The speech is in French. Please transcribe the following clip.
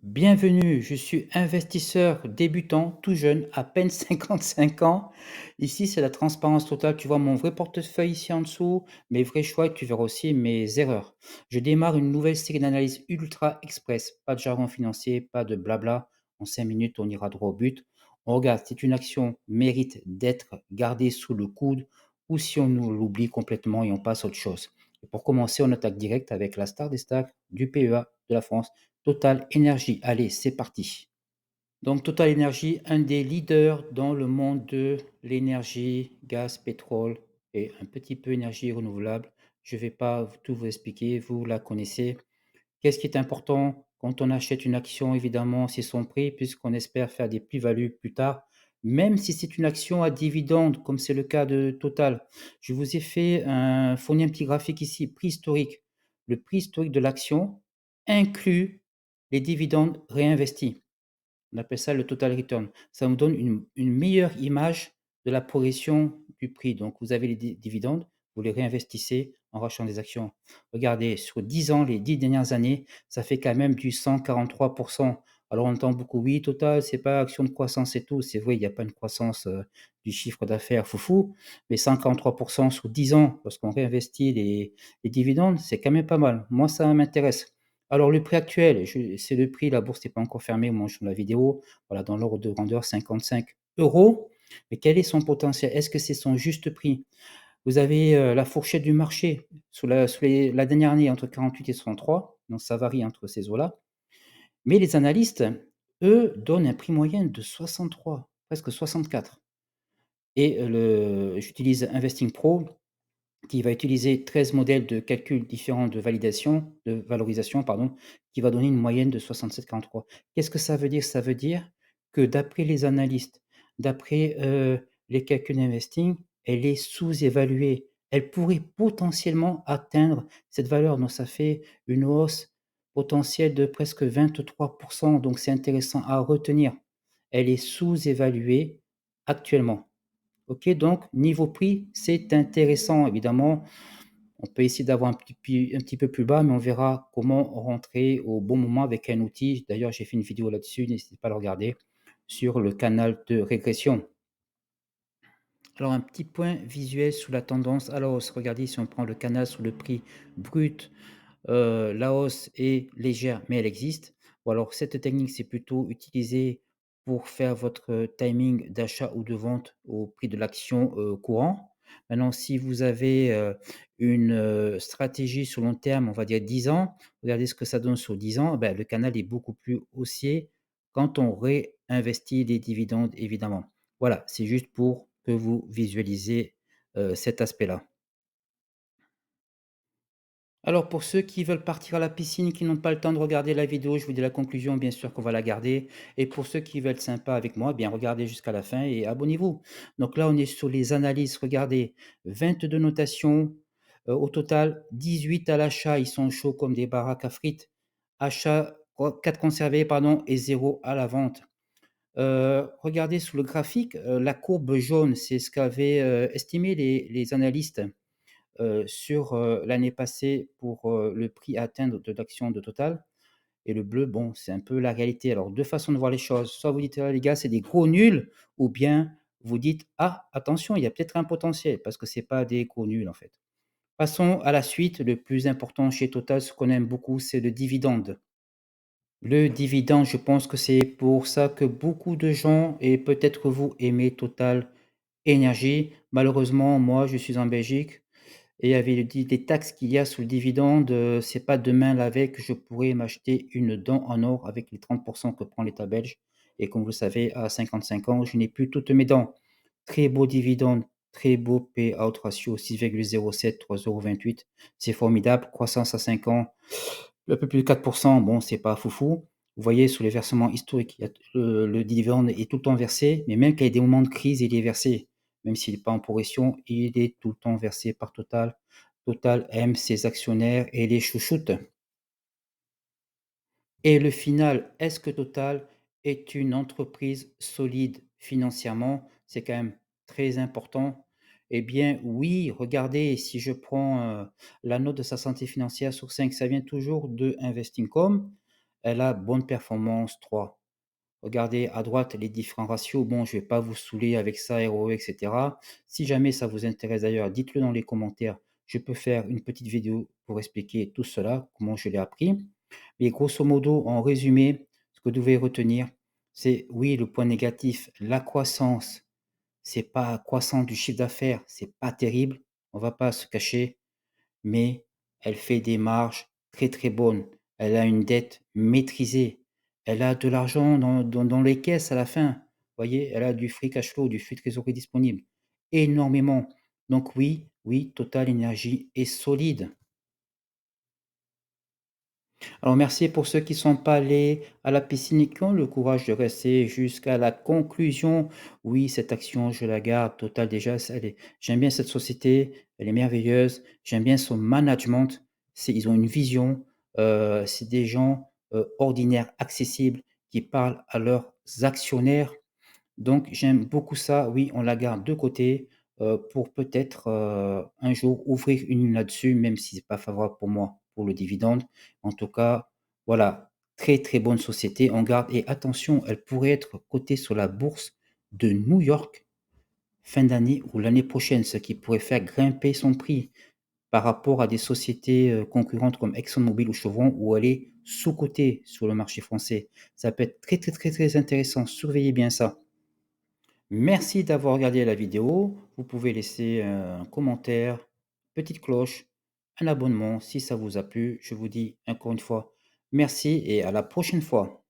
Bienvenue, je suis investisseur débutant, tout jeune, à peine 55 ans. Ici, c'est la transparence totale. Tu vois mon vrai portefeuille ici en dessous, mes vrais choix et tu verras aussi mes erreurs. Je démarre une nouvelle série d'analyses ultra express. Pas de jargon financier, pas de blabla. En 5 minutes, on ira droit au but. On regarde si une action mérite d'être gardée sous le coude ou si on nous l'oublie complètement et on passe à autre chose. Et pour commencer, on attaque direct avec la star des stars du PEA de la France. Total Énergie. Allez, c'est parti. Donc Total Énergie, un des leaders dans le monde de l'énergie, gaz, pétrole et un petit peu énergie renouvelable. Je ne vais pas tout vous expliquer, vous la connaissez. Qu'est-ce qui est important quand on achète une action? Évidemment, c'est son prix, puisqu'on espère faire des plus-values plus tard, même si c'est une action à dividende, comme c'est le cas de Total. Je vous ai fourni un petit graphique ici, prix historique. Le prix historique de l'action inclut les dividendes réinvestis. On appelle ça le total return. Ça nous donne une meilleure image de la progression du prix. Donc, vous avez les dividendes, vous les réinvestissez en rachetant des actions. Regardez, sur 10 ans, les 10 dernières années, ça fait quand même du 143%. Alors, on entend beaucoup, oui, Total, c'est pas action de croissance et tout. C'est vrai, il n'y a pas une croissance du chiffre d'affaires foufou, mais 143% sur 10 ans, lorsqu'on réinvestit les dividendes, c'est quand même pas mal. Moi, ça m'intéresse. Alors le prix actuel, c'est le prix, la bourse n'est pas encore fermée au moment où je tourne la vidéo, voilà, dans l'ordre de grandeur 55 euros. Mais quel est son potentiel? Est-ce que c'est son juste prix? Vous avez la fourchette du marché la dernière année entre 48 et 63, donc ça varie entre ces eaux-là. Mais les analystes, eux, donnent un prix moyen de 63, presque 64. Et j'utilise Investing Pro qui va utiliser 13 modèles de calcul différents de valorisation, pardon, qui va donner une moyenne de 67,43. Qu'est-ce que ça veut dire? Ça veut dire que d'après les analystes, d'après, les calculs d'investing, elle est sous-évaluée. Elle pourrait potentiellement atteindre cette valeur, donc ça fait une hausse potentielle de presque 23, donc c'est intéressant à retenir. Elle est sous-évaluée actuellement. OK, donc niveau prix, c'est intéressant évidemment. On peut essayer d'avoir un petit peu plus bas, mais on verra comment rentrer au bon moment avec un outil. D'ailleurs, j'ai fait une vidéo là-dessus, n'hésitez pas à le regarder, sur le canal de régression. Alors un petit point visuel sous la tendance à la hausse. Regardez si on prend le canal sous le prix brut, la hausse est légère, mais elle existe. Ou alors cette technique, c'est plutôt utilisé pour faire votre timing d'achat ou de vente au prix de l'action, courant. Maintenant, si vous avez, une, stratégie sur long terme, on va dire 10 ans, regardez ce que ça donne sur 10 ans, le canal est beaucoup plus haussier quand on réinvestit les dividendes, évidemment. Voilà, c'est juste pour que vous visualisez, cet aspect-là. Alors pour ceux qui veulent partir à la piscine, qui n'ont pas le temps de regarder la vidéo, je vous dis la conclusion, bien sûr qu'on va la garder. Et pour ceux qui veulent être sympa avec moi, bien regardez jusqu'à la fin et abonnez-vous. Donc là, on est sur les analyses. Regardez, 22 notations au total, 18 à l'achat, ils sont chauds comme des baraques à frites. Achat, 4 conservés, pardon, et 0 à la vente. Regardez sous le graphique, la courbe jaune, c'est ce qu'avaient estimé les analystes sur, l'année passée pour, le prix à atteindre de l'action de Total et le bleu, bon, c'est un peu la réalité. Alors 2 façons de voir les choses. Soit vous dites: «Ah les gars, c'est des gros nuls» ou bien vous dites: «Ah attention, il y a peut-être un potentiel» parce que c'est pas des gros nuls en fait. Passons à la suite. Le plus important chez Total, ce qu'on aime beaucoup, c'est le dividende. Le dividende, je pense que c'est pour ça que beaucoup de gens et peut-être vous aimez Total Énergie. Malheureusement, moi, je suis en Belgique. Et il y avait les taxes qu'il y a sur le dividende, c'est pas demain la veille que je pourrais m'acheter une dent en or avec les 30 que prend l'État belge et comme vous le savez, à 55 ans, je n'ai plus toutes mes dents. Très beau dividende, très beau payout ratio 6,07, 3,28 €. C'est formidable. Croissance à 5 ans, un peu plus de 4. Bon, c'est pas foufou. Vous voyez sur les versements historiques, il y a le dividende est tout le temps versé, mais même quand il y a des moments de crise, il est versé. Même s'il est pas en progression, il est tout le temps versé par Total. Total aime ses actionnaires et les chouchoute. Et le final, est-ce que Total est une entreprise solide financièrement? C'est quand même très important. Eh bien oui, regardez, si je prends, la note de sa santé financière sur 5, ça vient toujours de Investingcom. elle a bonne performance 3. Regardez à droite les différents ratios. Bon, je vais pas vous saouler avec ça, ROE, et cetera. Si jamais ça vous intéresse d'ailleurs, dites-le dans les commentaires. Je peux faire une petite vidéo pour expliquer tout cela, comment je l'ai appris. Mais grosso modo, en résumé, ce que vous devez retenir, c'est oui, le point négatif, la croissance, c'est pas croissant du chiffre d'affaires, c'est pas terrible, on va pas se cacher, mais elle fait des marges très, très bonnes. Elle a une dette maîtrisée. Elle a de l'argent dans les caisses à la fin. Vous voyez? Elle a du free cash flow, du flux de trésorerie disponible. Énormément. Donc oui, oui, Total Energy est solide. Alors merci pour ceux qui sont pas allés à la piscine et qui ont le courage de rester jusqu'à la conclusion. Oui, cette action, je la garde. Total déjà, elle est j'aime bien cette société, elle est merveilleuse. J'aime bien son management. Ils ont une vision, c'est des gens, ordinaires, accessibles, qui parlent à leurs actionnaires. Donc j'aime beaucoup ça. Oui, on la garde de côté, pour peut-être, un jour ouvrir une ligne là-dessus, même si c'est pas favorable pour moi, pour le dividende. En tout cas, voilà, très, très bonne société. On garde et attention, elle pourrait être cotée sur la bourse de New York fin d'année ou l'année prochaine, ce qui pourrait faire grimper son prix par rapport à des sociétés, concurrentes comme ExxonMobil ou Chevron, où elle est sous-cotée sur le marché français. Ça peut être très, très, très, très intéressant. Surveillez bien ça. Merci d'avoir regardé la vidéo. Vous pouvez laisser un commentaire, petite cloche, un abonnement si ça vous a plu. Je vous dis encore une fois merci et à la prochaine fois.